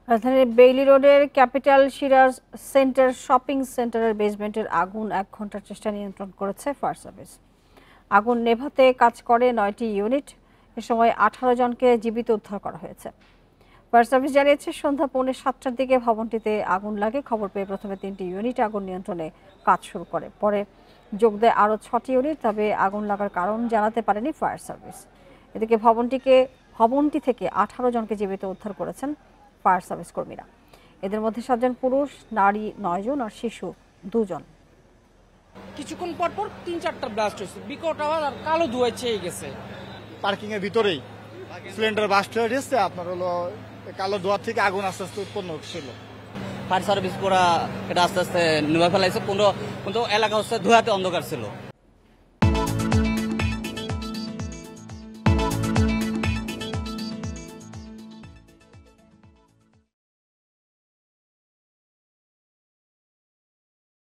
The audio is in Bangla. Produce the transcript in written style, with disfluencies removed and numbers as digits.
রাজধানীর বেইলি রোডের ক্যাপিটাল সিরাজ সেন্টার শপিং সেন্টারের বেসমেন্টের আগুন ১ ঘন্টার চেষ্টা নিয়ন্ত্রণ করেছে ফায়ার সার্ভিস। আগুন নেভাতে কাজ করে ৯টি ইউনিট। এ সময় ১৮ জনকে জীবিত উদ্ধার করা হয়েছে। ফায়ার সার্ভিস জানিয়েছে, সন্ধ্যা ৬:৪০টার দিকে ভবনটিতে আগুন লাগে। খবর পেয়ে প্রথমে ৩টি ইউনিট আগুন নিয়ন্ত্রণে কাজ শুরু করে। পরে যোগ দেয় আরও ৬টি ইউনিট। তবে আগুন লাগার কারণ জানাতে পারেনি ফায়ার সার্ভিস। এদিকে ভবনটি থেকে ১৮ জনকে জীবিত উদ্ধার করেছেন ফায়ার সার্ভিস কর্মীরা। এদের মধ্যে ৭ জন পুরুষ, নারী ৯ জন আর শিশু ২ জন। কিছুক্ষণ পর ৩-৪টা ব্লাস্ট হয়েছে, বিকট আওয়াজ আর কালো ধোঁয়ায় ছেয়ে গেছে। পার্কিং এর ভিতরেই সিলিন্ডার বাস্ট হয়ে গেছে। আপনার হলো কালো ধোঁয়া থেকে আগুন আস্তে আস্তে উৎপন্ন হচ্ছিল। ফায়ার সার্ভিস পুরা এটা আস্তে আস্তে নেমে ফেলাইছে। কোনো এলাকা হচ্ছে ধোঁয়াতে অন্ধকার ছিল।